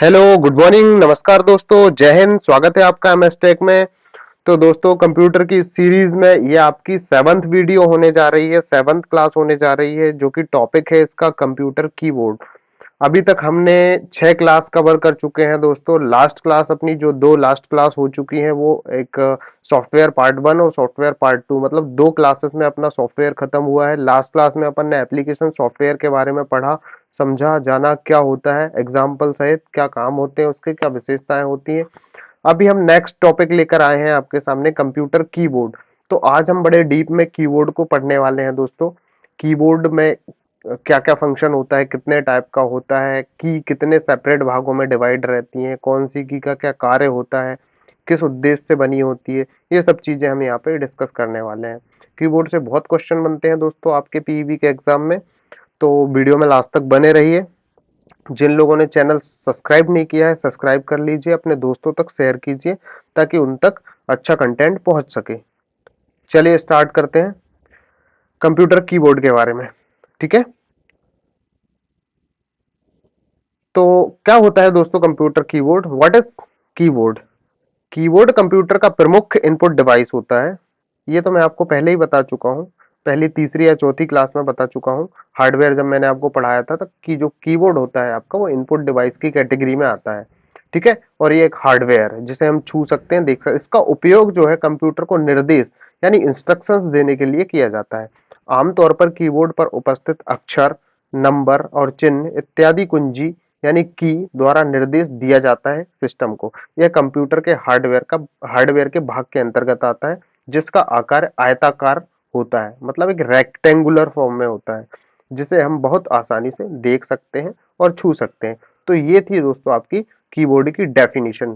Hello, good morning, नमस्कार दोस्तों, जय हिंद। स्वागत है आपका एमएस टेक में। तो दोस्तों, कंप्यूटर की इस सीरीज में ये आपकी सेवंथ वीडियो होने जा रही है, सेवंथ क्लास होने जा रही है, जो कि टॉपिक है इसका कंप्यूटर कीबोर्ड। अभी तक हमने 6 क्लास कवर कर चुके हैं दोस्तों। लास्ट क्लास अपनी जो दो लास्ट क्लास हो चुकी हैं वो एक सॉफ्टवेयर पार्ट 1 और सॉफ्टवेयर पार्ट 2, मतलब 2 क्लासेस में अपना सॉफ्टवेयर खत्म हुआ है। लास्ट क्लास में अपन ने एप्लीकेशन सॉफ्टवेयर के बारे में पढ़ा, समझा, जाना क्या होता है, एग्जाम्पल सहित क्या काम होते हैं, उसके क्या विशेषताएं होती हैं। अभी हम नेक्स्ट टॉपिक लेकर आए हैं आपके सामने, कंप्यूटर कीबोर्ड। तो आज हम बड़े डीप में कीबोर्ड को पढ़ने वाले हैं दोस्तों। कीबोर्ड में क्या क्या फंक्शन होता है, कितने टाइप का होता है, की कितने सेपरेट भागों में डिवाइड रहती हैं, कौन सी की का क्या कार्य होता है, किस उद्देश्य से बनी होती है, ये सब चीजें हम यहाँ पे डिस्कस करने वाले हैं। कीबोर्ड से बहुत क्वेश्चन बनते हैं दोस्तों आपके पीईबी के एग्जाम में, तो वीडियो में लास्ट तक बने रहिए। जिन लोगों ने चैनल सब्सक्राइब नहीं किया है, सब्सक्राइब कर लीजिए, अपने दोस्तों तक शेयर कीजिए ताकि उन तक अच्छा कंटेंट पहुंच सके। चलिए स्टार्ट करते हैं कंप्यूटर कीबोर्ड के बारे में। ठीक है, तो क्या होता है दोस्तों computer keyboard? What is keyboard? Keyboard computer का प्रमुख इनपुट डिवाइस होता है। ये तो मैं आपको पहले ही बता चुका हूँ, पहली तीसरी या चौथी क्लास में बता चुका हूँ। हार्डवेयर जब मैंने आपको पढ़ाया था, तो कि जो कीबोर्ड होता है आपका वो इनपुट डिवाइस की कैटेगरी में आता है। ठीक है, और ये एक हार्डवेयर है जिसे हम छू सकते हैं, देख सकते हैं। इसका उपयोग जो है कंप्यूटर को निर्देश यानी इंस्ट्रक्शंस देने के लिए किया जाता है। आमतौर पर कीबोर्ड पर उपस्थित अक्षर, नंबर और चिन्ह इत्यादि कुंजी यानी की द्वारा निर्देश दिया जाता है सिस्टम को। यह कंप्यूटर के हार्डवेयर के भाग के अंतर्गत आता है, जिसका आकार आयताकार होता है, मतलब एक रेक्टेंगुलर फॉर्म में होता है, जिसे हम बहुत आसानी से देख सकते हैं और छू सकते हैं। तो ये थी दोस्तों आपकी कीबोर्ड की डेफिनेशन।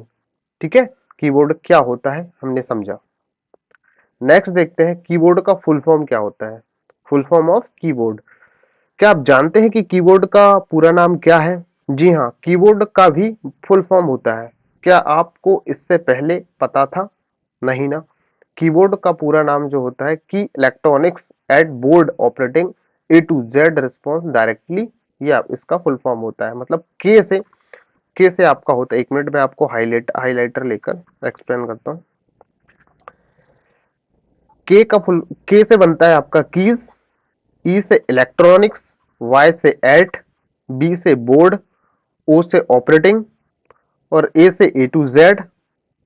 ठीक है, कीबोर्ड क्या होता है हमने समझा। नेक्स्ट देखते हैं कीबोर्ड का फुल फॉर्म क्या होता है। Full form of keyboard. क्या आप जानते हैं कि कीबोर्ड का पूरा नाम क्या है? जी हाँ, कीबोर्ड का भी फुल फॉर्म होता है। क्या आपको इससे पहले पता था? नहीं ना। कीबोर्ड का पूरा नाम जो होता है की electronics at board operating A to Z response directly, ये इसका फुल फॉर्म होता है। मतलब के से आपका होता है। एक मिनट में आपको हाइलाइटर लेकर एक्सप्लेन करता हूँ। के से बनता है आपका कीज, ई से इलेक्ट्रॉनिक्स, वाई से एट, बी से बोर्ड, ओ से ऑपरेटिंग, और ए से ए टू जेड,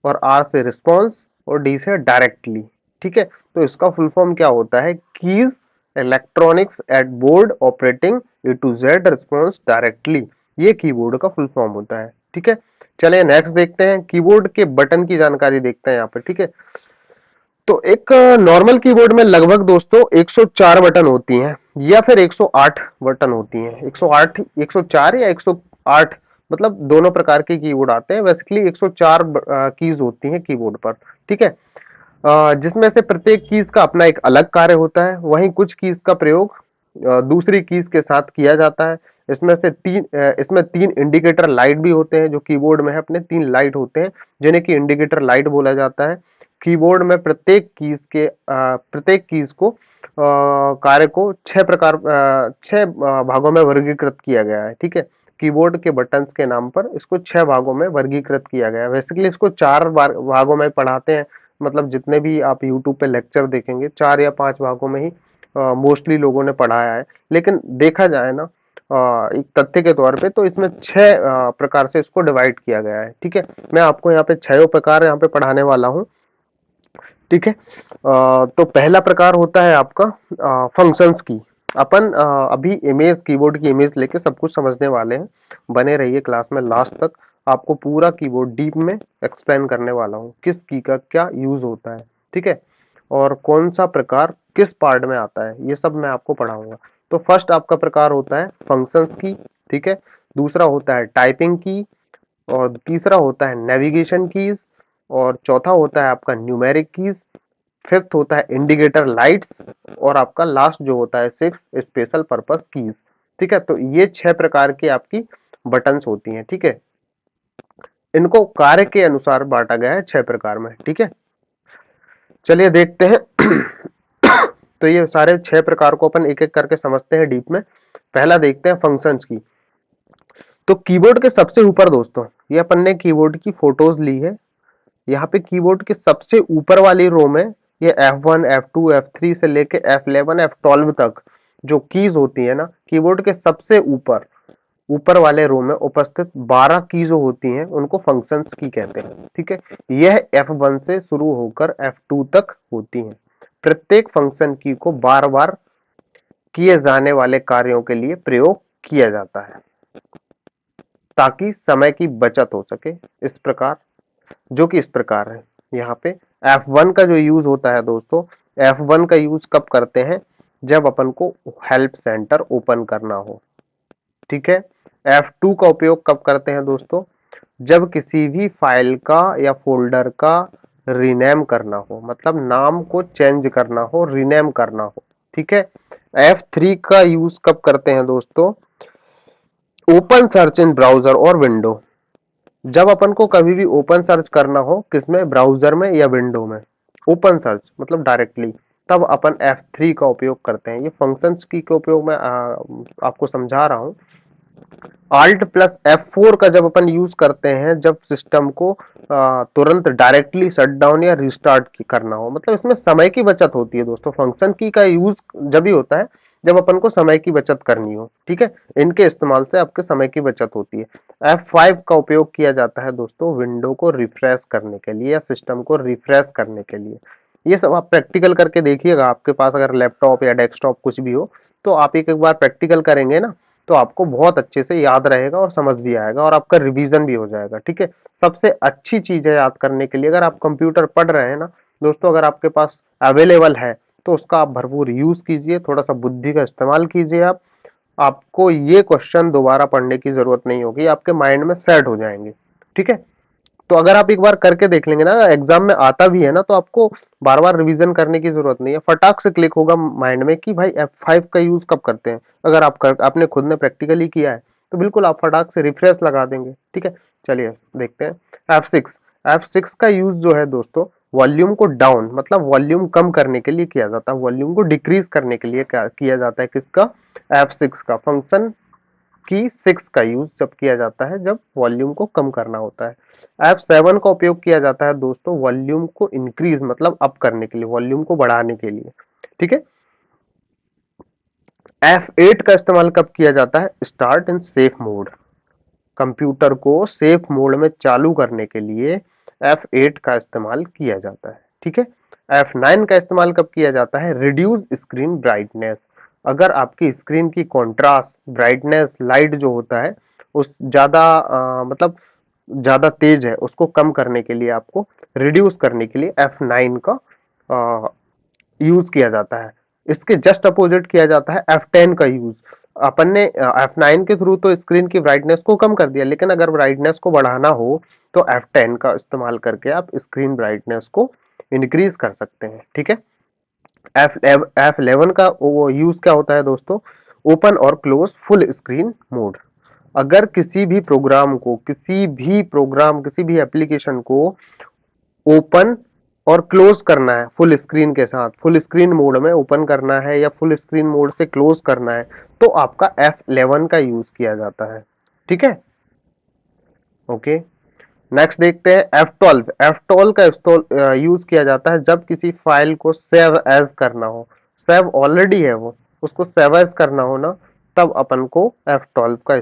और आर से रिस्पॉन्स, और डी से डायरेक्टली। ठीक है, तो इसका फुल फॉर्म क्या होता है? Keys electronics at board operating A to Z response directly. ये कीबोर्ड का फुल फॉर्म होता है। ठीक है, चलिए नेक्स्ट देखते हैं, कीबोर्ड के बटन की जानकारी देखते हैं यहाँ पर। ठीक है, तो एक नॉर्मल कीबोर्ड में लगभग दोस्तों 104 बटन होती हैं या फिर 108 बटन होती हैं। 108, 104 या 108, मतलब दोनों प्रकार के कीबोर्ड आते हैं। बेसिकली 104 कीज होती हैं कीबोर्ड पर। ठीक है, जिसमें से प्रत्येक कीज का अपना एक अलग कार्य होता है। वहीं कुछ कीज का प्रयोग दूसरी कीज के साथ किया जाता है। इसमें तीन इंडिकेटर लाइट भी होते हैं। जो कीबोर्ड में है अपने 3 लाइट होते हैं, जिन्हें की इंडिकेटर लाइट बोला जाता है। कीबोर्ड में प्रत्येक कीज को कार्य को 6 भागों में वर्गीकृत किया गया है। ठीक है, कीबोर्ड के बटन्स के नाम पर इसको 6 भागों में वर्गीकृत किया गया है। बेसिकली इसको 4 भागों में पढ़ाते हैं। मतलब जितने भी आप यूट्यूब पे लेक्चर देखेंगे, 4 या 5 भागों में ही मोस्टली लोगों ने पढ़ाया है। लेकिन देखा जाए ना, एक तथ्य के तौर पे, तो इसमें 6 प्रकार से इसको डिवाइड किया गया है। ठीक है, मैं आपको यहाँ पे 6 प्रकार यहाँ पे पढ़ाने वाला हूँ। ठीक है, तो पहला प्रकार होता है आपका फंक्शंस की। अपन अभी इमेज, कीबोर्ड की इमेज लेके सब कुछ समझने वाले हैं। बने रहिए क्लास में लास्ट तक, आपको पूरा कीबोर्ड डीप में एक्सप्लेन करने वाला हूँ, किस की का क्या यूज होता है। ठीक है, और कौन सा प्रकार किस पार्ट में आता है, ये सब मैं आपको पढ़ाऊंगा। तो फर्स्ट आपका प्रकार होता है फंक्शंस की। ठीक है, दूसरा होता है टाइपिंग की, और तीसरा होता है नेविगेशन कीज, और चौथा होता है आपका न्यूमेरिक कीज, फिफ्थ होता है इंडिकेटर लाइट्स, और आपका लास्ट जो होता है सिक्स स्पेशल पर्पस कीज। ठीक है, तो ये 6 प्रकार की आपकी बटन्स होती हैं। ठीक है, इनको कार्य के अनुसार बांटा गया है 6 प्रकार में। ठीक है, चलिए देखते हैं। तो ये सारे 6 प्रकार को अपन एक एक करके समझते हैं डीप में। पहला देखते हैं फंक्शंस की। तो कीबोर्ड के सबसे ऊपर दोस्तों, ये अपन ने कीबोर्ड की फोटोज ली है। यहाँ पे कीबोर्ड के सबसे ऊपर वाली रो में ये F1, F2, F3 से लेके F11, F12 तक जो कीज होती है ना, कीबोर्ड के सबसे ऊपर ऊपर वाले रो में उपस्थित 12 की जो होती हैं उनको फंक्शंस की कहते हैं। ठीक है, यह F1 से शुरू होकर F2 तक होती हैं। प्रत्येक फंक्शन की को बार बार किए जाने वाले कार्यों के लिए प्रयोग किया जाता है ताकि समय की बचत हो सके। इस प्रकार, जो कि इस प्रकार है, यहाँ पे F1 का जो यूज होता है दोस्तों, F1 का यूज कब करते हैं, जब अपन को हेल्प सेंटर ओपन करना हो। ठीक है, F2 का उपयोग कब करते हैं दोस्तों, जब किसी भी फाइल का या फोल्डर का रीनेम करना हो, मतलब नाम को चेंज करना हो, रीनेम करना हो। ठीक है, F3 का यूज कब करते हैं दोस्तों, ओपन सर्च इन ब्राउजर और विंडो, जब अपन को कभी भी ओपन सर्च करना हो, किसमें, ब्राउजर में या विंडो में, ओपन सर्च मतलब डायरेक्टली, तब अपन F3 का उपयोग करते हैं। ये फंक्शंस की के उपयोग में आपको समझा रहा हूँ। Alt प्लस F4 का जब अपन यूज करते हैं, जब सिस्टम को तुरंत डायरेक्टली शट डाउन या रिस्टार्ट करना हो, मतलब इसमें समय की बचत होती है दोस्तों। फंक्शन की का यूज जब भी होता है जब अपन को समय की बचत करनी हो। ठीक है, इनके इस्तेमाल से आपके समय की बचत होती है। F5 का उपयोग किया जाता है दोस्तों विंडो को रिफ्रेश करने के लिए या सिस्टम को रिफ्रेश करने के लिए। ये सब आप प्रैक्टिकल करके देखिएगा, आपके पास अगर लैपटॉप या डेस्कटॉप कुछ भी हो तो आप एक एक बार प्रैक्टिकल करेंगे ना, तो आपको बहुत अच्छे से याद रहेगा और समझ भी आएगा और आपका रिवीजन भी हो जाएगा। ठीक है, सबसे अच्छी चीज है याद करने के लिए, अगर आप कंप्यूटर पढ़ रहे हैं ना दोस्तों, अगर आपके पास अवेलेबल है तो उसका आप भरपूर यूज कीजिए, थोड़ा सा बुद्धि का इस्तेमाल कीजिए। आप आपको ये क्वेश्चन दोबारा पढ़ने की जरूरत नहीं होगी, आपके माइंड में सेट हो जाएंगे। ठीक है, तो अगर आप एक बार करके देख लेंगे ना, एग्जाम में आता भी है ना, तो आपको बार बार रिवीजन करने की जरूरत नहीं है, फटाक से क्लिक होगा माइंड में कि भाई F5 का यूज कब करते हैं। अगर आपने खुद ने प्रैक्टिकली किया है तो बिल्कुल आप फटाक से रिफ्रेश लगा देंगे। ठीक है, चलिए देखते हैं F6। F6 का यूज जो है दोस्तों, वॉल्यूम को डाउन मतलब वॉल्यूम कम करने के लिए किया जाता है, वॉल्यूम को डिक्रीज करने के लिए किया जाता है। किसका, F6 का। फंक्शन की 6 का यूज जब किया जाता है जब वॉल्यूम को कम करना होता है। F7 का उपयोग किया जाता है दोस्तों वॉल्यूम को इंक्रीज मतलब अप करने के लिए, वॉल्यूम को बढ़ाने के लिए। ठीक है, F8 का इस्तेमाल कब किया जाता है, start in safe mode, computer को सेफ मोड में चालू करने के लिए F8 का इस्तेमाल किया जाता है। ठीक है, F9 का इस्तेमाल कब किया जाता है, रिड्यूस स्क्रीन ब्राइटनेस, अगर आपकी स्क्रीन की कॉन्ट्रास्ट, ब्राइटनेस, लाइट जो होता है उस ज्यादा मतलब ज्यादा तेज है, उसको कम करने के लिए, आपको रिड्यूस करने के लिए F9 का यूज किया जाता है। इसके जस्ट अपोजिट किया जाता है F10 का यूज। अपन ने F9 के थ्रू तो स्क्रीन की ब्राइटनेस को कम कर दिया, लेकिन अगर ब्राइटनेस को बढ़ाना हो तो F10 का इस्तेमाल करके आप स्क्रीन ब्राइटनेस को इंक्रीज कर सकते हैं। ठीक है, F11 का वो यूज क्या होता है दोस्तों, ओपन और क्लोज फुल स्क्रीन मोड, अगर किसी भी एप्लीकेशन को ओपन और क्लोज करना है फुल स्क्रीन के साथ, फुल स्क्रीन मोड में ओपन करना है या फुल स्क्रीन मोड से क्लोज करना है, तो आपका F11 का यूज किया जाता है। ठीक है, ओके, नेक्स्ट देखते हैं F12। F12 का यूज किया जाता है जब किसी फाइल को सेव एज करना हो, सेव ऑलरेडी है वो, उसको सेव एज करना हो ना, तब अपन को F12 का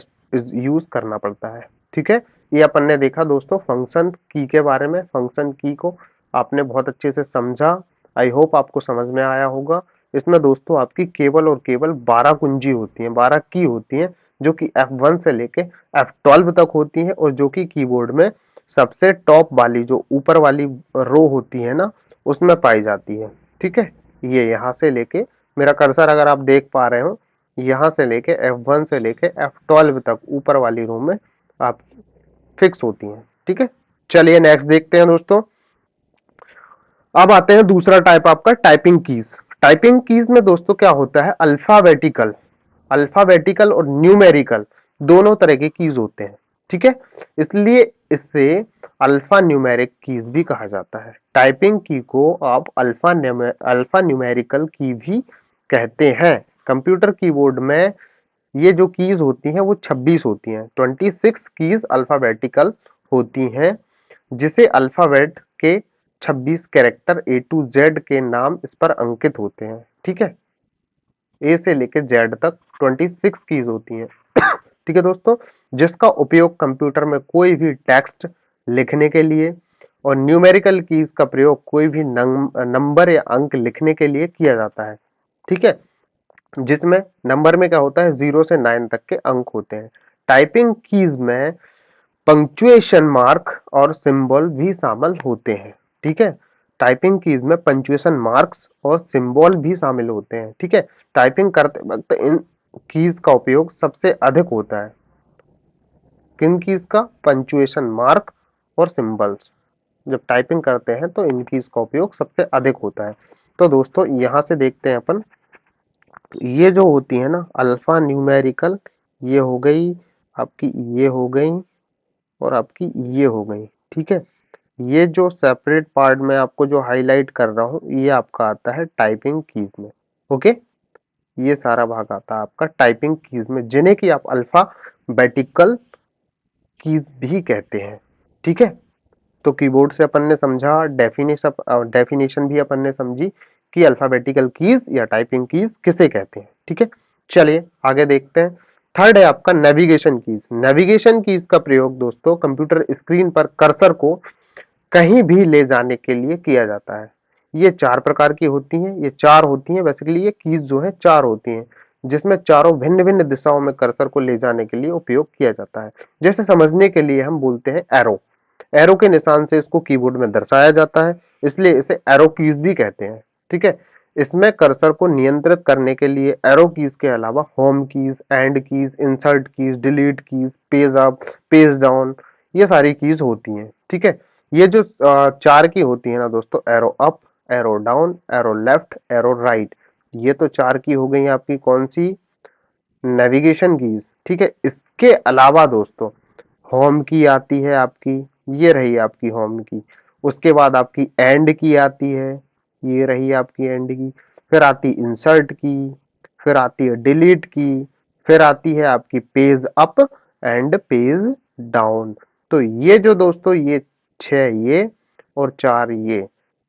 यूज करना पड़ता है। ठीक है, ये अपन ने देखा दोस्तों फंक्शन की के बारे में। फंक्शन की को आपने बहुत अच्छे से समझा, आई होप आपको समझ में आया होगा। इसमें दोस्तों आपकी केवल और केवल 12 कुंजी होती हैं, 12 की होती हैं, जो कि F1 से लेके F12 तक होती हैं, और जो कि कीबोर्ड में सबसे टॉप वाली जो ऊपर वाली रो होती है ना, उसमें पाई जाती है। ठीक है, ये यहाँ से लेके, मेरा कर्सर अगर आप देख पा रहे हो, यहाँ से लेके F1 से लेके F12 तक ऊपर वाली रो में आप फिक्स होती हैं। ठीक है, चलिए नेक्स्ट देखते हैं दोस्तों। अब आते हैं दूसरा टाइप आपका, टाइपिंग कीज। टाइपिंग कीज में दोस्तों क्या होता है, अल्फाबेटिकल, अल्फाबेटिकल और न्यूमेरिकल दोनों तरह के कीज होते हैं। ठीक है, इसलिए इसे अल्फा न्यूमेरिक कीज भी कहा जाता है। टाइपिंग की को आप अल्फा न्यूमेरिकल की भी कहते हैं। कंप्यूटर कीबोर्ड में ये जो कीज होती हैं वो 26 होती हैं, 26 कीज अल्फाबेटिकल होती हैं, जिसे अल्फाबेट के 26 कैरेक्टर ए टू जेड के नाम इस पर अंकित होते हैं। ठीक है, ए से लेकर जेड तक 26 कीज होती हैं। ठीक है दोस्तों, जिसका उपयोग कंप्यूटर में कोई भी टेक्स्ट लिखने के लिए और न्यूमेरिकल कीज का प्रयोग कोई भी नंबर या अंक लिखने के लिए किया जाता है। ठीक है, जिसमें नंबर में क्या होता है, 0 से 9 तक के अंक होते हैं। टाइपिंग कीज में पंक्चुएशन मार्क और सिंबल भी शामिल होते हैं। ठीक है, टाइपिंग कीज में पंक्चुएशन मार्क्स और सिंबल भी शामिल होते हैं। ठीक है, टाइपिंग करते वक्त इन कीज का उपयोग सबसे अधिक होता है। किन कीज का? पंक्चुएशन मार्क और सिंबल्स। जब टाइपिंग करते हैं तो इन कीज का उपयोग सबसे अधिक होता है। तो दोस्तों यहां से देखते हैं अपन, ये जो होती है ना अल्फा न्यूमेरिकल, ये हो गई आपकी, ये हो गई और आपकी ये हो गई। ठीक है, ये जो सेपरेट पार्ट में आपको जो हाईलाइट कर रहा हूं, ये आपका आता है टाइपिंग कीज में। ओके, ये सारा भाग आता है आपका टाइपिंग कीज में, जिन्हें कि आप अल्फाबेटिकल कीज भी कहते हैं। ठीक है, तो कीबोर्ड से अपन ने समझा, डेफिनेशन भी अपन ने समझी कि अल्फाबेटिकल कीज या टाइपिंग कीज किसे कहते हैं। ठीक है, चलिए आगे देखते हैं। थर्ड है आपका नेविगेशन कीज। नेविगेशन कीज का प्रयोग दोस्तों कंप्यूटर स्क्रीन पर कर्सर को कहीं भी ले जाने के लिए किया जाता है। ये चार प्रकार की होती हैं, ये चार होती हैं बेसिकली, ये कीज जो है चार होती हैं, जिसमें चारों भिन्न भिन्न दिशाओं में कर्सर को ले जाने के लिए उपयोग किया जाता है। जैसे समझने के लिए हम बोलते हैं एरो, एरो के निशान से इसको कीबोर्ड में दर्शाया जाता है, इसलिए इसे एरो कीज भी कहते हैं। ठीक है, इसमें कर्सर को नियंत्रित करने के लिए एरो कीज के अलावा home keys, and keys, insert keys, delete keys, page up, page down, ये सारी कीज होती हैं। ठीक है, ये जो चार की होती है ना दोस्तों, arrow up, arrow down, arrow left, arrow right, ये तो चार की हो गई आपकी कौन सी? Navigation keys. ठीक है, इसके अलावा दोस्तों होम की आती है आपकी, ये रही आपकी होम की। उसके बाद आपकी एंड की आती है, ये रही आपकी एंड की। फिर आती इंसर्ट की, फिर आती है डिलीट की, फिर आती है आपकी page up and page down. तो ये जो दोस्तों ये छह ये और चार ये,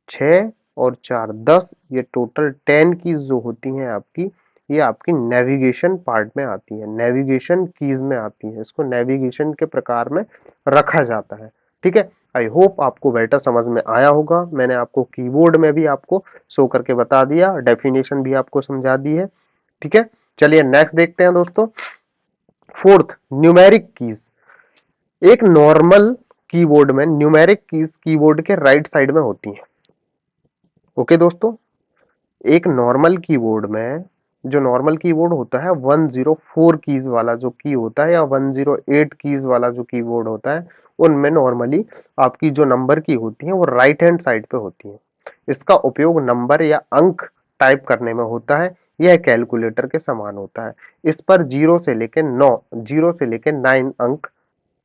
छह और चार 10, ये टोटल 10 कीज जो होती हैं आपकी, ये आपकी नेविगेशन पार्ट में आती है, नेविगेशन कीज में आती है। इसको नेविगेशन के प्रकार में रखा जाता है। ठीक है, आई होप आपको बेटर समझ में आया होगा। मैंने आपको कीबोर्ड में भी आपको शो करके बता दिया, डेफिनेशन भी आपको समझा दी है। ठीक है, चलिए नेक्स्ट देखते हैं दोस्तों। Fourth, numeric keys. एक नॉर्मल कीबोर्ड में न्यूमेरिक कीज कीबोर्ड के राइट साइड में होती हैं। ओके दोस्तों, एक नॉर्मल कीबोर्ड में, जो नॉर्मल कीबोर्ड होता है 104 कीज वाला जो की होता है, या 108 कीज वाला जो कीबोर्ड होता है, उनमें नॉर्मली आपकी जो नंबर की होती है वो राइट हैंड साइड पे होती है। इसका उपयोग नंबर या अंक टाइप करने में होता है। यह कैलकुलेटर के समान होता है। इस पर 0 से लेकर 9 अंक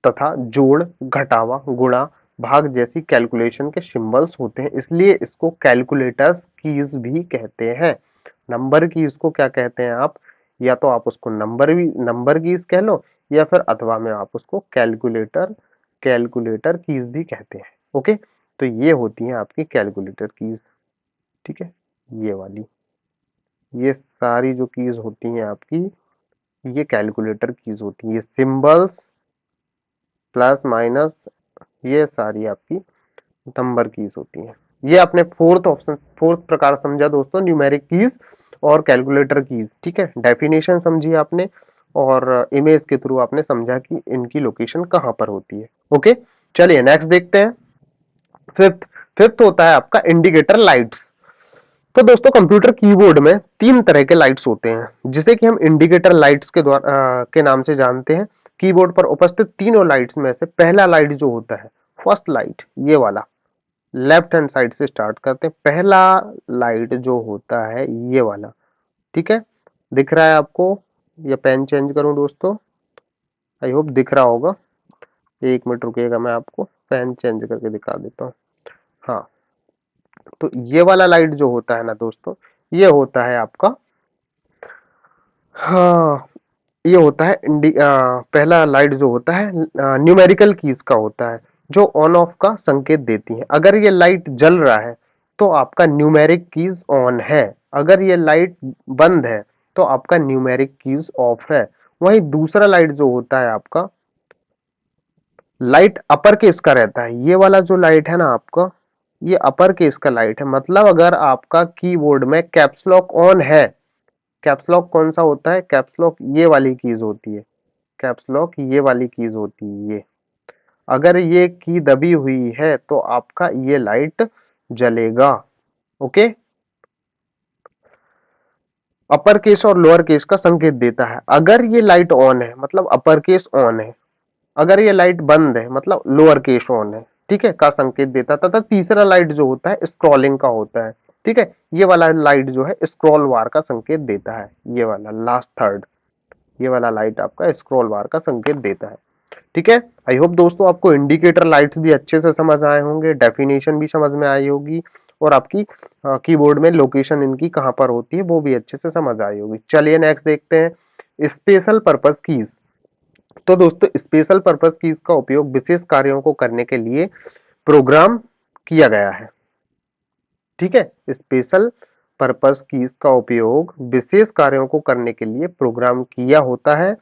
तथा जोड़, घटावा, गुणा, भाग जैसी कैलकुलेशन के सिंबल्स होते हैं, इसलिए इसको कैलकुलेटर्स कीज भी कहते हैं। नंबर कीज को क्या कहते हैं आप? या तो आप उसको नंबर कीज कह लो, या फिर अथवा में आप उसको कैलकुलेटर कीज भी कहते हैं। ओके, तो ये होती हैं आपकी कैलकुलेटर कीज। ठीक है, ये वाली, ये सारी जो कीज होती हैं आपकी, ये कैलकुलेटर कीज होती है। ये सिंबल्स प्लस माइनस, ये सारी आपकी नंबर कीज होती हैं। ये आपने फोर्थ प्रकार समझा दोस्तों, न्यूमेरिक कीज और कैलकुलेटर कीज। ठीक है, डेफिनेशन समझी आपने और इमेज के थ्रू आपने समझा कि इनकी लोकेशन कहां पर होती है। ओके, चलिए नेक्स्ट देखते हैं। फिफ्थ, फिफ्थ होता है आपका इंडिकेटर लाइट्स। तो दोस्तों कंप्यूटर कीबोर्ड में तीन तरह के लाइट्स होते हैं, जिसे कि हम इंडिकेटर लाइट्स के द्वारा के नाम से जानते हैं। कीबोर्ड पर उपस्थित तीनों लाइट्स में से पहला लाइट जो होता है, फर्स्ट लाइट, ये वाला, लेफ्ट हैंड साइड से स्टार्ट करते हैं। पहला लाइट जो होता है ये वाला, ठीक है, दिख रहा है आपको? या पेन चेंज करूं दोस्तों? आई होप दिख रहा होगा। एक मिनट रुकिएगा, मैं आपको पेन चेंज करके दिखा देता हूँ। हाँ, तो ये वाला लाइट जो होता है ना दोस्तों, ये होता है आपका, हाँ, ये होता है पहला लाइट जो होता है न्यूमेरिकल कीज का होता है, जो ऑन ऑफ का संकेत देती है। अगर ये लाइट जल रहा है तो आपका न्यूमेरिक कीज ऑन है, अगर ये लाइट बंद है तो आपका न्यूमेरिक कीज ऑफ है। वहीं दूसरा लाइट जो होता है आपका लाइट अपर केस का रहता है। ये वाला जो लाइट है ना आपका, ये अपर केस का लाइट है। मतलब अगर आपका कीबोर्ड में कैप्स लॉक ऑन है, कैप्स लॉक कौन सा होता है, कैप्स लॉक ये वाली कीज होती है, कैप्स लॉक ये वाली कीज होती है ये। अगर ये की दबी हुई है तो आपका ये लाइट जलेगा। ओके, अपर केस और लोअर केस का संकेत देता है। अगर ये लाइट ऑन है मतलब अपर केस ऑन है, अगर ये लाइट बंद है मतलब लोअर केस ऑन है, ठीक है, का संकेत देता है। तथा तीसरा लाइट जो होता है स्क्रॉलिंग का होता है, ठीक है। ये वाला लाइट जो है स्क्रॉल बार का संकेत देता है, ये वाला लास्ट थर्ड, ये वाला लाइट आपका स्क्रॉल बार का संकेत देता है, ठीक है। आई होप दोस्तों आपको इंडिकेटर लाइट्स भी अच्छे से समझ आए होंगे, डेफिनेशन भी समझ में आई होगी, और आपकी कीबोर्ड में लोकेशन इनकी कहां पर होती है वो भी अच्छे से समझ आई होगी। चलिए नेक्स्ट देखते हैं स्पेशल पर्पस कीज। तो दोस्तों स्पेशल पर्पस कीज का उपयोग विशेष कार्यों को करने के लिए प्रोग्राम किया गया है, ठीक है। स्पेशल पर्पस कीज का उपयोग विशेष कार्यों को करने के लिए प्रोग्राम किया होता है।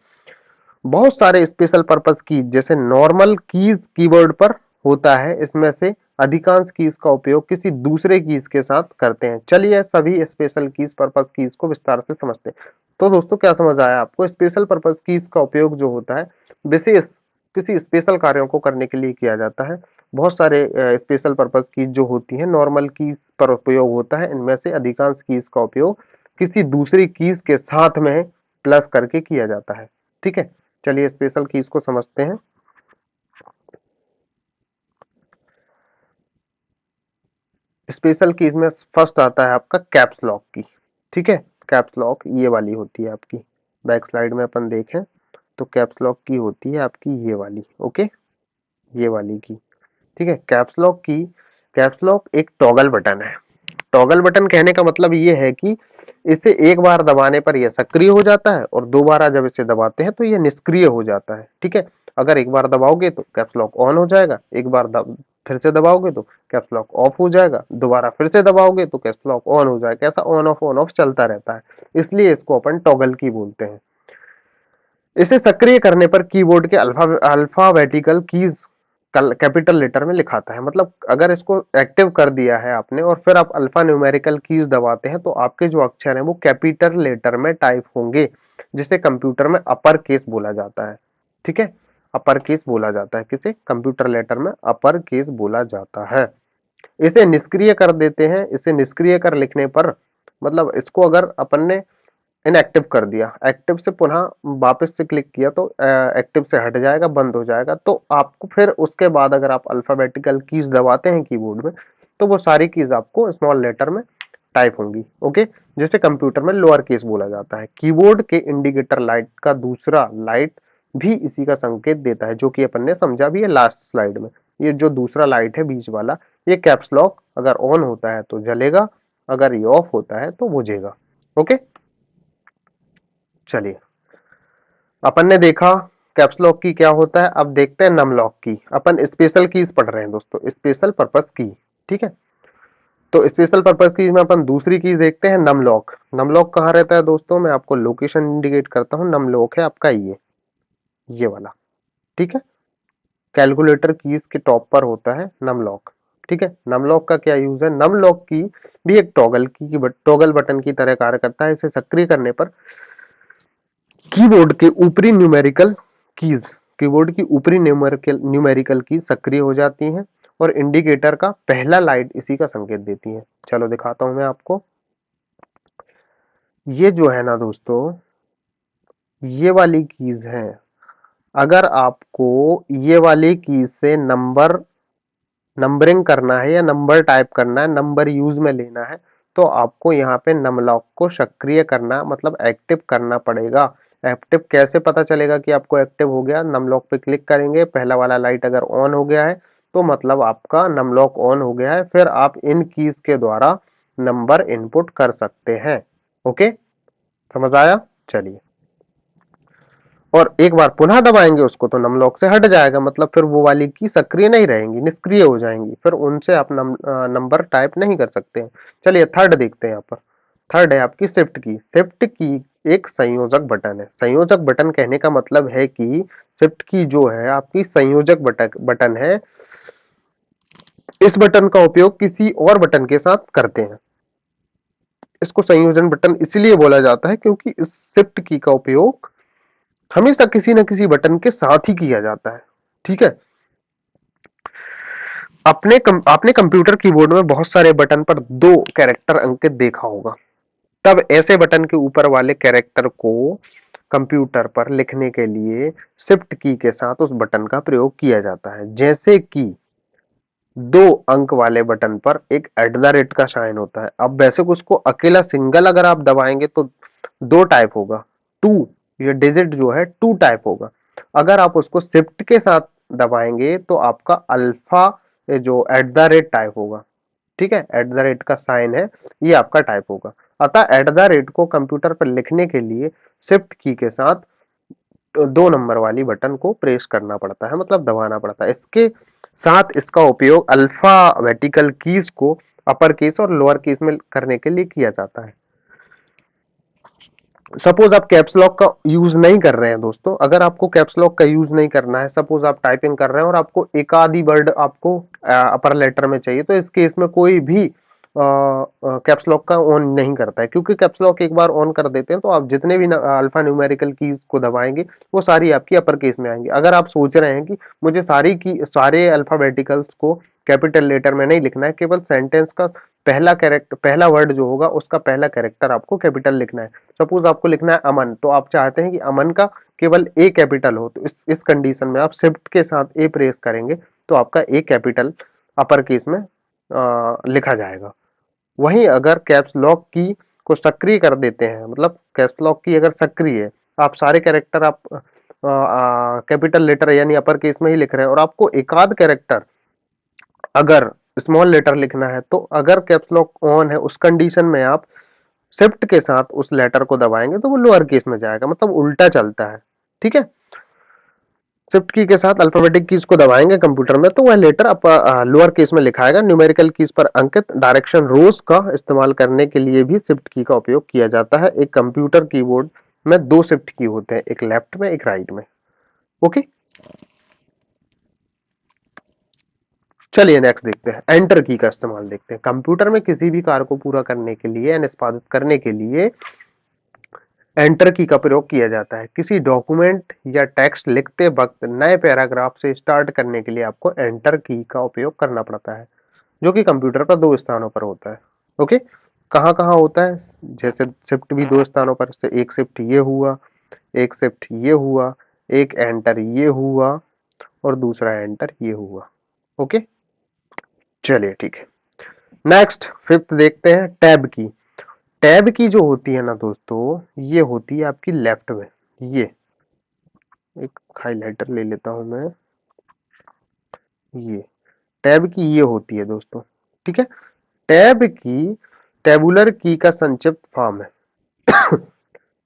बहुत सारे स्पेशल पर्पस कीज जैसे नॉर्मल कीज कीबोर्ड पर होता है, इसमें से अधिकांश कीज का उपयोग किसी दूसरे कीज के साथ करते हैं। चलिए सभी स्पेशल कीज पर्पस कीज को विस्तार से समझते हैं। तो दोस्तों क्या समझ आया आपको, स्पेशल पर्पस कीज का उपयोग जो होता है विशेष किसी स्पेशल कार्यों को करने के लिए किया जाता है। बहुत सारे स्पेशल पर्पस कीज जो होती है नॉर्मल कीज पर उपयोग होता है, इनमें से अधिकांश कीज का उपयोग किसी दूसरी कीज के साथ में प्लस करके किया जाता है, ठीक है। चलिए स्पेशल कीज को समझते हैं। स्पेशल कीज में फर्स्ट आता है आपका कैप्स लॉक की, ठीक है। कैप्स लॉक ये वाली होती है आपकी, बैक स्लाइड में अपन देखें तो कैप्स लॉक की होती है आपकी ये वाली, ओके, ये वाली की, ठीक है। कैप्स लॉक एक टॉगल बटन है। टॉगल बटन कहने का मतलब ये है कि इसे एक बार दबाने पर यह सक्रिय हो जाता है और दोबारा जब इसे दबाते हैं तो यह निष्क्रिय हो जाता है, ठीक है। अगर एक बार दबाओगे तो कैप्स लॉक ऑन हो जाएगा, एक बार फिर से दबाओगे तो कैप्स लॉक ऑफ हो जाएगा, दोबारा फिर से दबाओगे तो कैप्स लॉक ऑन हो जाएगा। ऐसा ऑन ऑफ चलता रहता है, इसलिए इसको अपन टॉगल की बोलते हैं। इसे सक्रिय करने पर कीबोर्ड के अल्फाबेटिकल कीज कैपिटल लेटर में लिखाता है। मतलब अगर इसको एक्टिव कर दिया है आपने और फिर आप अल्फा न्यूमेरिकल कीज दबाते हैं तो आपके जो अक्षर हैं वो कैपिटल लेटर में टाइप होंगे, जिसे कंप्यूटर में अपर केस बोला जाता है, ठीक है। अपर केस बोला जाता है, किसे कंप्यूटर लेटर में अपर केस बोला जाता है। इसे निष्क्रिय कर देते हैं, इसे निष्क्रिय कर लिखने पर मतलब इसको अगर अपन ने इनएक्टिव कर दिया, एक्टिव से पुनः वापस से क्लिक किया तो एक्टिव से हट जाएगा, बंद हो जाएगा। तो आपको फिर उसके बाद अगर आप अल्फाबेटिकल कीज दबाते हैं कीबोर्ड में तो वो सारी कीज आपको स्मॉल लेटर में टाइप होंगी, ओके, जिसे कंप्यूटर में लोअर केस बोला जाता है। कीबोर्ड के इंडिकेटर लाइट का दूसरा लाइट भी इसी का संकेत देता है, जो कि अपन ने समझा भी है लास्ट स्लाइड में। ये जो दूसरा लाइट है बीच वाला, ये कैप्स लॉक अगर ऑन होता है तो जलेगा, अगर ये ऑफ होता है तो बुझेगा, ओके। चलिए अपन ने देखा कैप्स लॉक की क्या होता है, अब देखते हैं नम लॉक की। अपन स्पेशल कीज पढ़ रहे हैं दोस्तों, स्पेशल पर्पस की, ठीक है। तो स्पेशल पर्पस की में अपन दूसरी की देखते हैं नम लॉक। नम लॉक कहाँ रहता है दोस्तों, मैं आपको लोकेशन इंडिकेट करता हूँ। नम लॉक है आपका ये वाला, ठीक है। कैलकुलेटर कीज के टॉप पर होता है नम लॉक, ठीक है। नम लॉक का क्या यूज है, नम लॉक की भी एक टॉगल बटन की तरह कार्य करता है। इसे सक्रिय करने पर कीबोर्ड के ऊपरी न्यूमेरिकल कीज कीबोर्ड की ऊपरी न्यूमेरिकल कीज सक्रिय हो जाती हैं और इंडिकेटर का पहला लाइट इसी का संकेत देती है। चलो दिखाता हूं मैं आपको। ये जो है ना दोस्तों, ये वाली कीज है। अगर आपको ये वाली कीज से नंबरिंग करना है या नंबर टाइप करना है, नंबर यूज में लेना है, तो आपको यहाँ पे नम लॉक को सक्रिय करना मतलब एक्टिव करना पड़ेगा। एक्टिव कैसे पता चलेगा कि आपको एक्टिव हो गया, नम लॉक पे क्लिक करेंगे, पहला वाला लाइट अगर ऑन हो गया है तो मतलब आपका नम लॉक ऑन हो गया है, फिर आप इन कीज के द्वारा नंबर इनपुट कर सकते हैं, ओके, समझ आया। चलिए और एक बार पुनः दबाएंगे उसको तो नमलॉक से हट जाएगा, मतलब फिर वो वाली की सक्रिय नहीं रहेंगी, निष्क्रिय हो जाएंगी, फिर उनसे आप नंबर टाइप नहीं कर सकते हैं। चलिए थर्ड देखते हैं यहाँ पर। थर्ड है आपकी शिफ्ट की। शिफ्ट की एक संयोजक बटन है। संयोजक बटन कहने का मतलब है कि शिफ्ट की जो है आपकी संयोजक बटन है। इस बटन का उपयोग किसी और बटन के साथ करते हैं। इसको संयोजन बटन इसलिए बोला जाता है क्योंकि इस शिफ्ट की का उपयोग हमेशा किसी न किसी बटन के साथ ही किया जाता है। ठीक है। आपने कंप्यूटर कीबोर्ड में बहुत सारे बटन पर दो कैरेक्टर अंकित देखा होगा। तब ऐसे बटन के ऊपर वाले कैरेक्टर को कंप्यूटर पर लिखने के लिए शिफ्ट की के साथ उस बटन का प्रयोग किया जाता है। जैसे कि दो अंक वाले बटन पर एक एट द रेट का साइन होता है। अब वैसे उसको अकेला सिंगल अगर आप दबाएंगे तो दो टाइप होगा, टू, ये डिजिट जो है टू टाइप होगा। अगर आप उसको शिफ्ट के साथ दबाएंगे तो आपका अल्फा जो एट द रेट टाइप होगा। ठीक है, एट द रेट का साइन है, ये आपका टाइप होगा। अतः एट द रेट को कंप्यूटर पर लिखने के लिए शिफ्ट की के साथ दो नंबर वाली बटन को प्रेस करना पड़ता है, मतलब दबाना पड़ता है। इसके साथ इसका उपयोग अल्फाबेटिकल कीज को अपर केस और लोअर केस में करने के लिए किया जाता है। सपोज आप कैप्स लॉक का यूज नहीं कर रहे हैं दोस्तों, अगर आपको कैप्स लॉक का यूज नहीं करना है, सपोज आप टाइपिंग कर रहे हैं और आपको एक आधी वर्ड आपको अपर लेटर में चाहिए, तो इस केस में कोई भी कैप्स लॉक का ऑन नहीं करता है, क्योंकि कैप्स लॉक एक बार ऑन कर देते हैं तो आप जितने भी अल्फा न्यूमेरिकल कीज को दबाएंगे वो सारी आपकी अपर केस में आएंगी। अगर आप सोच रहे हैं कि मुझे सारे अल्फाबेटिकल्स को कैपिटल लेटर में नहीं लिखना है, केवल सेंटेंस का पहला वर्ड जो होगा उसका पहला कैरेक्टर आपको कैपिटल लिखना है। सपोज आपको लिखना है अमन, तो आप चाहते हैं कि अमन का केवल ए कैपिटल हो, तो इस कंडीशन में आप शिफ्ट के साथ ए प्रेस करेंगे तो आपका ए कैपिटल अपर केस में लिखा जाएगा। वहीं अगर कैप्स लॉक की को सक्रिय कर देते हैं, मतलब कैप्स लॉक की अगर सक्रिय है, आप सारे कैरेक्टर आप कैपिटल लेटर यानी अपर केस में ही लिख रहे हैं और आपको एकाध कैरेक्टर अगर स्मॉल लेटर लिखना है, तो अगर कैप्स लॉक ऑन है उस कंडीशन में आप शिफ्ट के साथ उस लेटर को दबाएंगे तो वो लोअर केस में जाएगा, मतलब उल्टा चलता है। ठीक है। शिफ्ट की के साथ अल्फाबेटिक कीज को दबाएंगे कंप्यूटर में तो वह लेटर लोअर केस में लिखाएगा। न्यूमेरिकल कीज पर अंकित डायरेक्शन रोज का इस्तेमाल करने के लिए भी शिफ्ट की का उपयोग किया जाता है। एक कंप्यूटर कीबोर्ड में दो शिफ्ट की होते हैं, एक लेफ्ट में एक राइट में। ओके, चलिए नेक्स्ट देखते हैं। एंटर की का इस्तेमाल देखते हैं। कंप्यूटर में किसी भी कार्य को पूरा करने के लिए या निष्पादित करने के लिए एंटर की का प्रयोग किया जाता है। किसी डॉक्यूमेंट या टेक्स्ट लिखते वक्त नए पैराग्राफ से स्टार्ट करने के लिए आपको एंटर की का उपयोग करना पड़ता है, जो कि कंप्यूटर पर दो स्थानों पर होता है। ओके, कहाँ कहाँ होता है? जैसे शिफ्ट भी दो स्थानों पर, से एक शिफ्ट ये हुआ, एक शिफ्ट ये हुआ, एक एंटर ये हुआ और दूसरा एंटर ये हुआ। ओके, चलिए ठीक है। नेक्स्ट फिफ्थ देखते हैं, टैब की। टैब की जो होती है ना दोस्तों, ये होती है आपकी लेफ्ट में। ये एक हाइलाइटर ले लेता हूं मैं। ये टैब की ये होती है दोस्तों। ठीक है। टैब की टेबुलर की का संक्षिप्त फॉर्म है।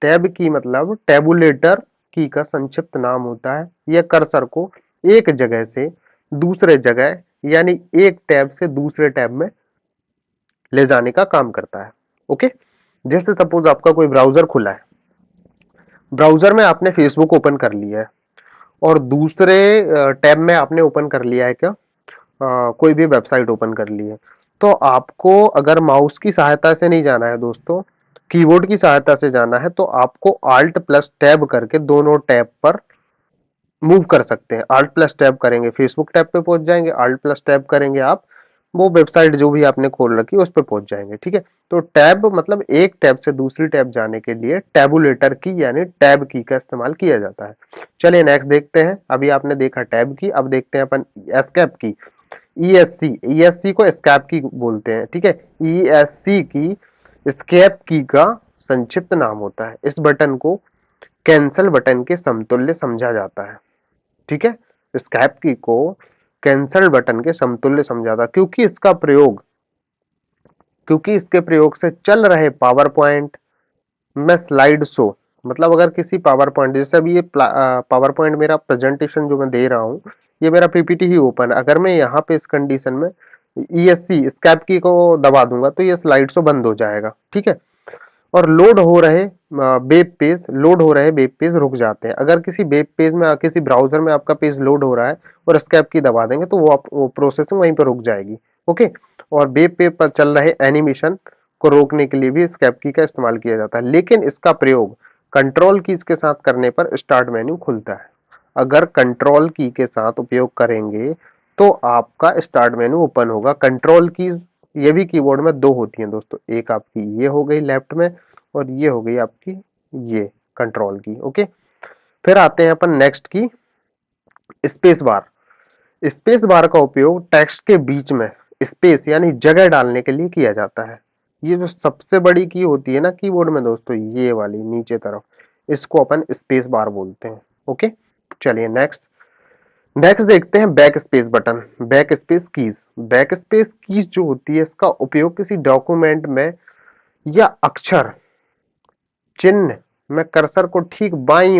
टैब की मतलब टेबुलेटर की का संक्षिप्त नाम होता है। यह कर्सर को एक जगह से दूसरे जगह यानी एक टैब से दूसरे टैब में ले जाने का काम करता है। ओके, जैसे सपोज आपका कोई ब्राउजर खुला है, ब्राउजर में आपने फेसबुक ओपन कर लिया है और दूसरे टैब में आपने ओपन कर लिया है क्या, कोई भी वेबसाइट ओपन कर ली है, तो आपको अगर माउस की सहायता से नहीं जाना है दोस्तों, कीबोर्ड की सहायता से जाना है, तो आपको आल्ट प्लस टैब करके दोनों टैब पर मूव कर सकते हैं। आल्ट प्लस टैब करेंगे फेसबुक टैब पे पहुंच जाएंगे, आल्ट प्लस टैब करेंगे आप वो वेबसाइट जो भी आपने खोल रखी है उस पर पहुंच जाएंगे। ठीक है, तो टैब मतलब एक टैब से दूसरी टैब जाने के लिए टैबुलेटर की यानी टैब की का इस्तेमाल किया जाता है। चलिए नेक्स्ट देखते हैं। अभी आपने देखा टैब की, अब देखते हैं अपन एस्केप की। ईएससी, ईएससी को एस्केप की बोलते हैं। ठीक है, ईएससी की एस्केप की का संक्षिप्त नाम होता है। इस बटन को कैंसल बटन के समतुल्य समझा जाता है। ठीक है, एस्केप की को कैंसल बटन के समतुल्य समझा था, क्योंकि इसके प्रयोग से चल रहे पावर पॉइंट में स्लाइड शो मतलब अगर किसी पावर पॉइंट, जैसे अभी ये पावर पॉइंट मेरा प्रेजेंटेशन जो मैं दे रहा हूँ, ये मेरा पीपीटी ही ओपन है, अगर मैं यहाँ पे इस कंडीशन में ESC स्कैप की को दबा दूंगा तो ये स्लाइड शो बंद हो जाएगा, ठीक है। और लोड हो रहे वेब पेज, लोड हो रहे वेब पेज रुक जाते हैं। अगर किसी वेब पेज में, किसी ब्राउजर में आपका पेज लोड हो रहा है और एस्केप की दबा देंगे तो वो प्रोसेसिंग वहीं पर रुक जाएगी, ओके। और वेब पेज पर चल रहे एनिमेशन को रोकने के लिए भी एस्केप की का इस्तेमाल किया जाता है, लेकिन इसका प्रयोग कंट्रोल कीज के साथ करने पर स्टार्ट मेन्यू खुलता है। अगर कंट्रोल की के साथ उपयोग करेंगे तो आपका स्टार्ट मेन्यू ओपन होगा। कंट्रोल कीज ये भी कीबोर्ड में दो होती हैं दोस्तों, एक आपकी ये हो गई लेफ्ट में और ये हो गई आपकी ये कंट्रोल की, ओके। फिर आते हैं अपन नेक्स्ट की, स्पेस बार। स्पेस बार का उपयोग टेक्स्ट के बीच में स्पेस यानी जगह डालने के लिए किया जाता है। ये जो सबसे बड़ी की होती है ना कीबोर्ड में दोस्तों, ये वाली नीचे तरफ, इसको अपन स्पेस बार बोलते हैं, ओके। चलिए नेक्स्ट, नेक्स्ट देखते हैं back space button, back space keys. Back space keys जो होती है इसका उपयोग किसी डॉक्यूमेंट में या अक्षर चिन्ह में कर्सर को ठीक बाईं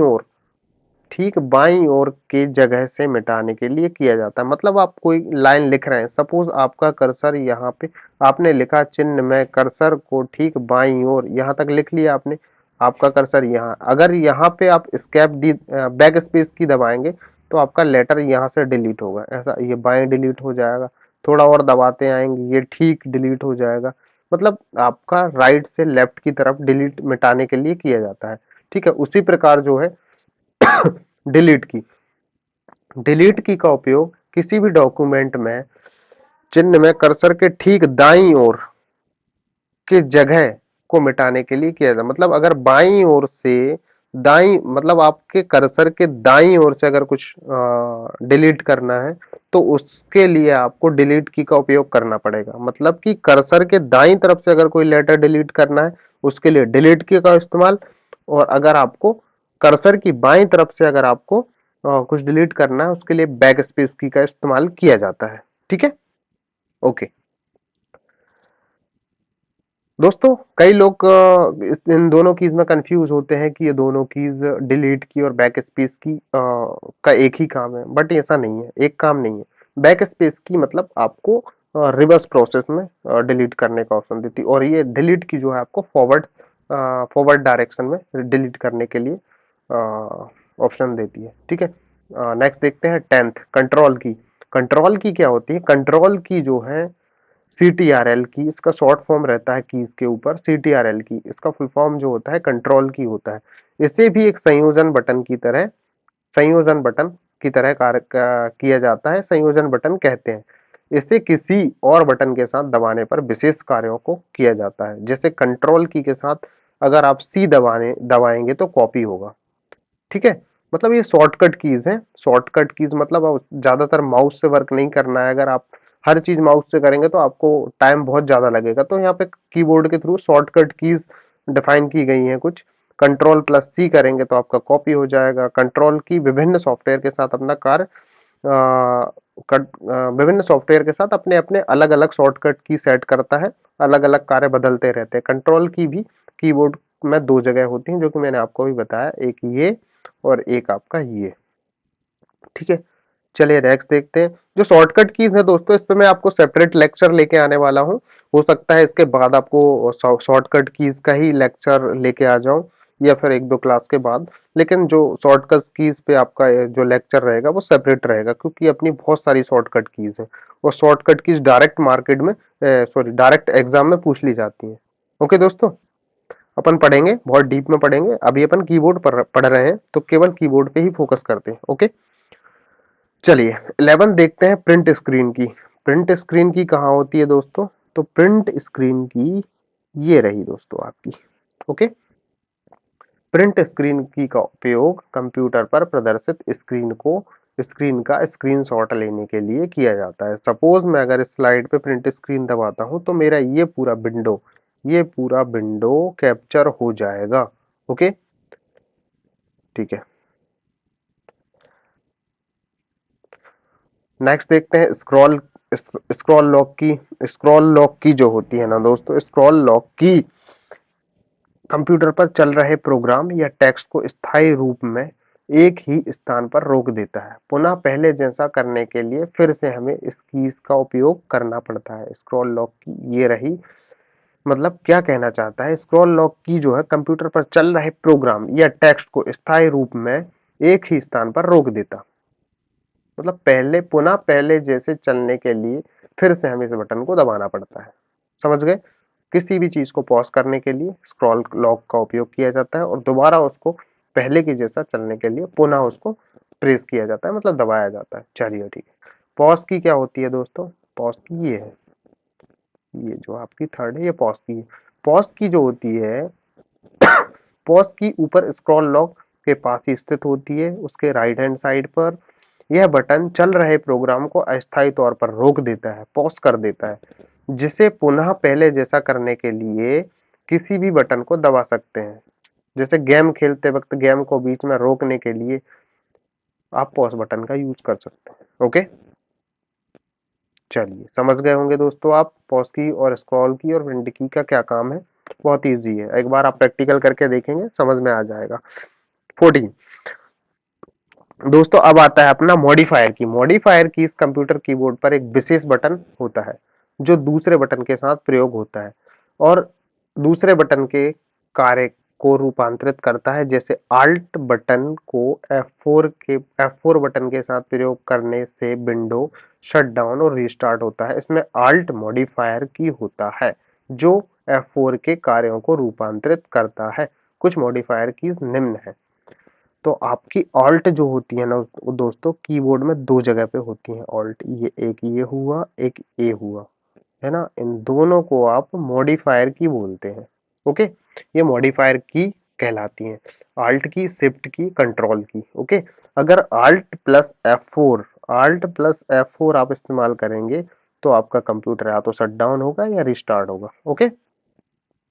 ओर के जगह से मिटाने के लिए किया जाता है। मतलब आप कोई लाइन लिख रहे हैं, सपोज आपका कर्सर यहाँ पे, आपने लिखा चिन्ह में कर्सर को ठीक बाईं ओर, यहाँ तक लिख लिया आपने, आपका कर्सर यहाँ, अगर यहाँ पे आप स्केप दी बैक स्पेस की दबाएंगे तो आपका लेटर यहाँ से डिलीट होगा, ऐसा ये बाएं डिलीट हो जाएगा, थोड़ा और दबाते आएंगे ये ठीक डिलीट हो जाएगा। मतलब आपका राइट से लेफ्ट की तरफ डिलीट मिटाने के लिए किया जाता है, ठीक है। उसी प्रकार जो है डिलीट की, डिलीट की का उपयोग किसी भी डॉक्यूमेंट में चिन्ह में कर्सर के ठीक दाईं ओर की जगह को मिटाने के लिए किया जाता है। मतलब अगर बाईं ओर से दाईं, मतलब आपके कर्सर के दाईं ओर से अगर कुछ डिलीट करना है तो उसके लिए आपको डिलीट की का उपयोग करना पड़ेगा। मतलब कि कर्सर के दाईं तरफ से अगर कोई लेटर डिलीट करना है उसके लिए डिलीट की का इस्तेमाल, और अगर आपको कर्सर की बाईं तरफ से अगर आपको कुछ डिलीट करना है उसके लिए बैक स्पेस की का इस्तेमाल किया जाता है, ठीक है, ओके। दोस्तों कई लोग इन दोनों कीज में कंफ्यूज होते हैं कि ये दोनों कीज डिलीट की और बैक स्पेस की का एक ही काम है, बट ऐसा नहीं है, एक काम नहीं है। बैक स्पेस की मतलब आपको रिवर्स प्रोसेस में डिलीट करने का ऑप्शन देती है, और ये डिलीट की जो है आपको फॉरवर्ड डायरेक्शन में डिलीट करने के लिए ऑप्शन देती है, ठीक है। नेक्स्ट देखते हैं टेंथ, कंट्रोल की। कंट्रोल की क्या होती है? कंट्रोल की जो है CTRL की, इसका शॉर्ट फॉर्म रहता है कीज के ऊपर CTRL की, इसका फुल फॉर्म जो होता है कंट्रोल की होता है। इसे भी एक संयोजन बटन की तरह कार्य किया जाता है, संयोजन बटन कहते हैं। इसे किसी और बटन के साथ दबाने पर विशेष कार्यों को किया जाता है। जैसे कंट्रोल की के साथ अगर आप C दबाएंगे तो कॉपी होगा, ठीक है। मतलब ये शॉर्टकट कीज है, शॉर्टकट कीज मतलब आप ज्यादातर माउस से वर्क नहीं करना है। अगर आप हर चीज माउस से करेंगे तो आपको टाइम बहुत ज्यादा लगेगा, तो यहाँ पे कीबोर्ड के थ्रू शॉर्टकट कीज डिफाइन की गई हैं कुछ। कंट्रोल प्लस C करेंगे तो आपका कॉपी हो जाएगा। कंट्रोल की विभिन्न सॉफ्टवेयर के साथ अपना कार्य विभिन्न सॉफ्टवेयर के साथ अपने अपने अलग अलग शॉर्टकट की सेट करता है, अलग अलग कार्य बदलते रहते हैं। कंट्रोल की भी कीबोर्ड में दो जगह होती हैं जो कि मैंने आपको भी बताया, एक ये और एक आपका ये, ठीक है। चलिए नेक्स्ट देखते हैं जो शॉर्टकट कीज है दोस्तों, इस पे मैं आपको सेपरेट लेक्चर लेके आने वाला हूँ। हो सकता है इसके बाद आपको शॉर्टकट कीज का ही लेक्चर लेके आ जाऊं या फिर एक दो क्लास के बाद, लेकिन जो शॉर्टकट कीज पे आपका जो लेक्चर रहेगा वो सेपरेट रहेगा, क्योंकि अपनी बहुत सारी शॉर्टकट कीज है और शॉर्टकट कीज डायरेक्ट मार्केट में डायरेक्ट एग्जाम में पूछ ली जाती है। ओके दोस्तों, अपन पढ़ेंगे, बहुत डीप में पढ़ेंगे। अभी अपन कीबोर्ड पर पढ़ रहे हैं तो केवल कीबोर्ड पे ही फोकस करते हैं, ओके। चलिए 11 देखते हैं प्रिंट स्क्रीन की। प्रिंट स्क्रीन की कहाँ होती है दोस्तों? तो प्रिंट स्क्रीन की ये रही दोस्तों आपकी, ओके। प्रिंट स्क्रीन की का उपयोग कंप्यूटर पर प्रदर्शित स्क्रीन का स्क्रीनशॉट लेने के लिए किया जाता है। सपोज मैं अगर इस स्लाइड पे प्रिंट स्क्रीन दबाता हूं तो मेरा ये पूरा विंडो कैप्चर हो जाएगा, ओके, ठीक है। नेक्स्ट देखते हैं स्क्रॉल लॉक की। स्क्रॉल लॉक की जो होती है ना दोस्तों, स्क्रॉल लॉक की कंप्यूटर पर चल रहे प्रोग्राम या टेक्स्ट को स्थायी रूप में एक ही स्थान पर रोक देता है। पुनः पहले जैसा करने के लिए फिर से हमें इस कीज का उपयोग करना पड़ता है। स्क्रॉल लॉक की ये रही, मतलब क्या कहना चाहता है, स्क्रॉल लॉक की जो है कंप्यूटर पर चल रहे प्रोग्राम या टेक्स्ट को स्थायी रूप में एक ही स्थान पर रोक देता, मतलब पहले पुनः पहले जैसे चलने के लिए फिर से हमें इस बटन को दबाना पड़ता है। समझ गए? किसी भी चीज को पॉज करने के लिए स्क्रॉल लॉक का उपयोग किया जाता है और दोबारा उसको पहले की जैसा चलने के लिए पुनः उसको प्रेस किया जाता है, मतलब दबाया जाता है। चलिए ठीक है। पॉज की क्या होती है दोस्तों? पॉज की ये है, ये जो आपकी थर्ड है ये पॉज की है। पॉज की जो होती है, पॉज की ऊपर स्क्रॉल लॉक के पास ही स्थित होती है, उसके राइट हैंड साइड पर। यह बटन चल रहे प्रोग्राम को अस्थायी तौर पर रोक देता है, पॉज कर देता है, जिसे पुनः पहले जैसा करने के लिए किसी भी बटन को दबा सकते हैं। जैसे गेम खेलते वक्त गेम को बीच में रोकने के लिए आप पॉज बटन का यूज कर सकते हैं। ओके, चलिए समझ गए होंगे दोस्तों आप पॉज की और स्क्रॉल की और विंड की का क्या काम है। बहुत इजी है, एक बार आप प्रैक्टिकल करके देखेंगे समझ में आ जाएगा। 14 दोस्तों, अब आता है अपना मॉडिफायर की। मॉडिफायर की इस कंप्यूटर कीबोर्ड पर एक विशेष बटन होता है जो दूसरे बटन के साथ प्रयोग होता है और दूसरे बटन के कार्य को रूपांतरित करता है। जैसे आल्ट बटन को F4 बटन के साथ प्रयोग करने से विंडो शट डाउन और रीस्टार्ट होता है। इसमें आल्ट मॉडिफायर की होता है जो F4 के कार्यों को रूपांतरित करता है। कुछ मॉडिफायर की निम्न है। तो आपकी ऑल्ट जो होती है ना दोस्तों, कीबोर्ड में दो जगह पे होती है ऑल्ट, ये एक ये हुआ एक ए हुआ, है ना। इन दोनों को आप मॉडिफायर की बोलते हैं। ओके, ये मॉडिफायर की कहलाती हैं। आल्ट की, शिफ्ट की, कंट्रोल की। ओके, अगर आल्ट प्लस F4 आप इस्तेमाल करेंगे तो आपका कंप्यूटर या तो शट डाउन होगा या रिस्टार्ट होगा। ओके,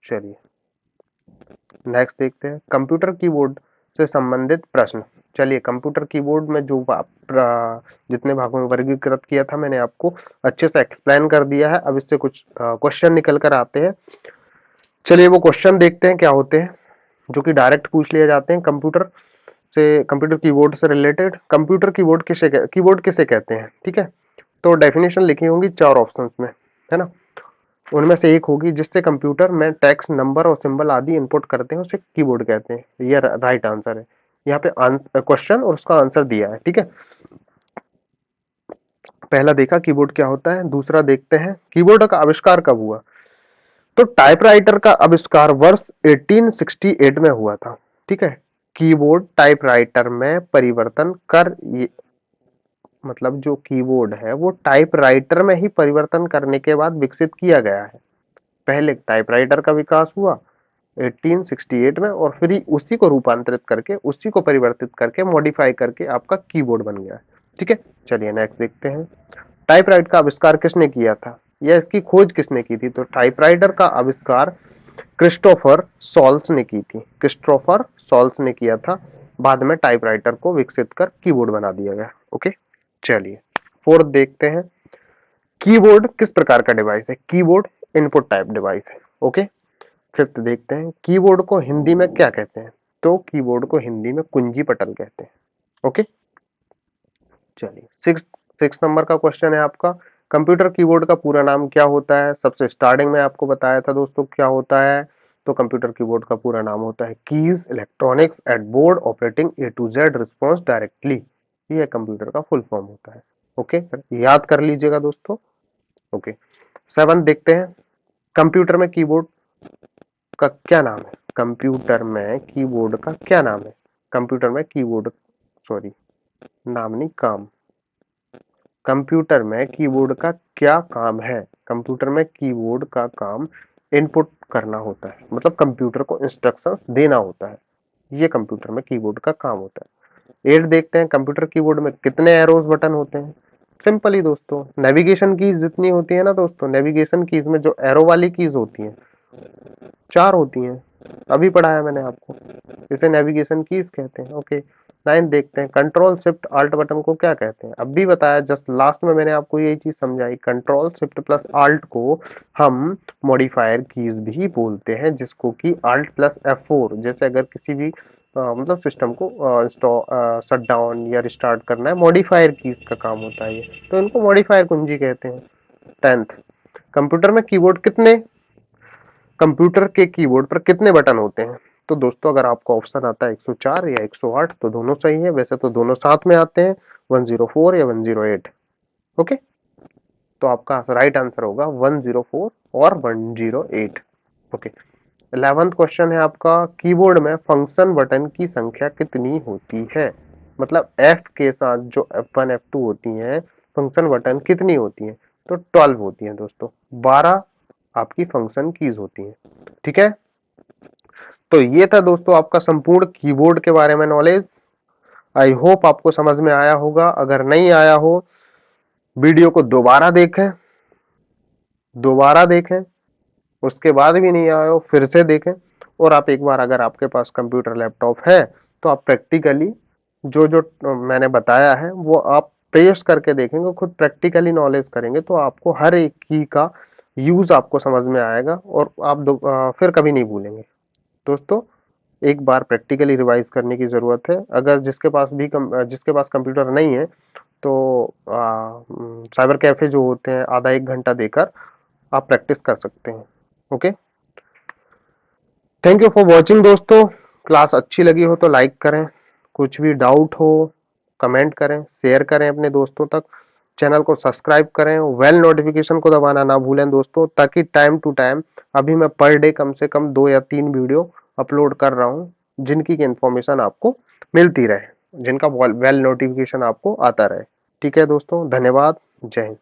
चलिए नेक्स्ट देखते हैं कंप्यूटर कीबोर्ड से संबंधित प्रश्न। चलिए, कंप्यूटर कीबोर्ड में जो जितने भागों में वर्गीकृत किया था मैंने आपको अच्छे से एक्सप्लेन कर दिया है। अब इससे कुछ क्वेश्चन निकल कर आते हैं। चलिए वो क्वेश्चन देखते हैं क्या होते हैं, जो कि डायरेक्ट पूछ लिए जाते हैं कंप्यूटर से, कंप्यूटर कीबोर्ड से रिलेटेड। कंप्यूटर कीबोर्ड किसे कहते हैं? ठीक है, तो डेफिनेशन लिखी होंगी चार ऑप्शंस में, है ना। उनमें से एक होगी जिससे कंप्यूटर में टेक्स्ट, नंबर और सिंबल आदि इनपुट करते हैं उसे कीबोर्ड कहते हैं। ये राइट आंसर है। यहाँ पे क्वेश्चन और उसका आंसर दिया है। ठीक है, पहला देखा कीबोर्ड क्या होता है। दूसरा देखते हैं कीबोर्ड का आविष्कार कब हुआ। तो टाइपराइटर का आविष्कार वर्ष 1868 में हुआ था। ठीक है, कीबोर्ड टाइपराइटर में परिवर्तन कर ये, मतलब जो कीबोर्ड है वो टाइपराइटर में ही परिवर्तन करने के बाद विकसित किया गया है। पहले टाइपराइटर का विकास हुआ 1868 में और फिर उसी को रूपांतरित करके, उसी को परिवर्तित करके, मॉडिफाई करके आपका कीबोर्ड बन गया है। ठीक है, चलिए नेक्स्ट देखते हैं टाइपराइटर का आविष्कार किसने किया था या इसकी खोज किसने की थी। तो टाइपराइटर का आविष्कार क्रिस्टोफर सॉल्स ने की थी। क्रिस्टोफर सॉल्स ने किया था। बाद में टाइपराइटर को विकसित कर कीबोर्ड बना दिया गया। ओके, चलिए फोर्थ देखते हैं कीबोर्ड किस प्रकार का डिवाइस है। कीबोर्ड इनपुट टाइप डिवाइस है। ओके, फिफ्थ देखते हैं कीबोर्ड को हिंदी में क्या कहते हैं। तो कीबोर्ड को हिंदी में कुंजी पटल कहते हैं। ओके, चलिए सिक्स नंबर का क्वेश्चन है आपका, कंप्यूटर कीबोर्ड का पूरा नाम क्या होता है। सबसे स्टार्टिंग में आपको बताया था दोस्तों क्या होता है। तो कंप्यूटर कीबोर्ड का पूरा नाम होता है keys electronics at board operating A to Z response directly. ये कंप्यूटर का फुल फॉर्म होता है। ओके, याद कर लीजिएगा दोस्तों। ओके, सेवन देखते हैं कंप्यूटर में कीबोर्ड का क्या नाम है। कंप्यूटर में कीबोर्ड का क्या नाम है। कंप्यूटर में कीबोर्ड, सॉरी नाम नहीं काम, कंप्यूटर में कीबोर्ड का क्या काम है। कंप्यूटर में कीबोर्ड का काम इनपुट करना होता है, मतलब कंप्यूटर को इंस्ट्रक्शंस देना होता है। ये कंप्यूटर में कीबोर्ड का काम होता है। 8 देखते हैं कंप्यूटर कीबोर्ड में कितने एरोज बटन होते हैं। सिंपल ही दोस्तों, नेविगेशन कीज जितनी होती है ना दोस्तों, नेविगेशन कीज में जो एरो वाली कीज होती हैं 4 होती हैं। अभी पढ़ाया मैंने आपको, इसे नेविगेशन कीज कहते हैं। ओके, नाइन्थ देखते हैं, कंट्रोल शिफ्ट आल्ट बटन को क्या कहते हैं। अब भी बताया, जस्ट लास्ट में मैंने आपको यही चीज समझाई, कंट्रोल शिफ्ट प्लस आल्ट को हम मॉडिफायर कीज भी बोलते हैं, जिसको कि आल्ट प्लस F4, जैसे अगर किसी भी मतलब सिस्टम को शट डाउन या रिस्टार्ट करना है, मॉडिफायर कीज का काम होता है ये, तो इनको मॉडिफायर कुंजी कहते हैं। 10th, कंप्यूटर में कीबोर्ड कितने, कंप्यूटर के कीबोर्ड पर कितने बटन होते हैं। तो दोस्तों अगर आपको ऑप्शन आता है 104 या 108 तो दोनों सही है, वैसे तो दोनों साथ में आते हैं, 104 या 108। ओके, तो आपका राइट आंसर होगा 104 और 108। ओके, 11th क्वेश्चन है आपका, कीबोर्ड में फंक्शन बटन की संख्या कितनी होती है। मतलब F के साथ जो F1 F2 होती हैं, फंक्शन बटन कितनी होती हैं, तो 12 होती हैं दोस्तों, 12 आपकी फंक्शन कीज होती हैं। ठीक है, तो ये था दोस्तों आपका संपूर्ण कीबोर्ड के बारे में नॉलेज। आई होप आपको समझ में आया होगा। अगर नहीं आया हो, वीडियो को दोबारा देखें, उसके बाद भी नहीं आया हो फिर से देखें, और आप एक बार अगर आपके पास कंप्यूटर लैपटॉप है तो आप प्रैक्टिकली जो जो मैंने बताया है वो आप पेश करके देखेंगे, खुद प्रैक्टिकली नॉलेज करेंगे, तो आपको हर एक की का यूज आपको समझ में आएगा और आप फिर कभी नहीं भूलेंगे। दोस्तों एक बार प्रैक्टिकली रिवाइज करने की जरूरत है। अगर जिसके पास कंप्यूटर नहीं है तो साइबर कैफे जो होते हैं, आधा एक घंटा देकर आप प्रैक्टिस कर सकते हैं। Okay, thank you for watching दोस्तों। क्लास अच्छी लगी हो तो लाइक करें, कुछ भी डाउट हो कमेंट करें, शेयर करें अपने दोस्तों तक, चैनल को सब्सक्राइब करें, वेल नोटिफिकेशन को दबाना ना भूलें दोस्तों, ताकि टाइम टू टाइम, अभी मैं पर डे कम से कम 2 या 3 वीडियो अपलोड कर रहा हूँ, जिनकी इन्फॉर्मेशन आपको मिलती रहे, जिनका वेल नोटिफिकेशन आपको आता रहे। ठीक है दोस्तों, धन्यवाद, जय हिंद।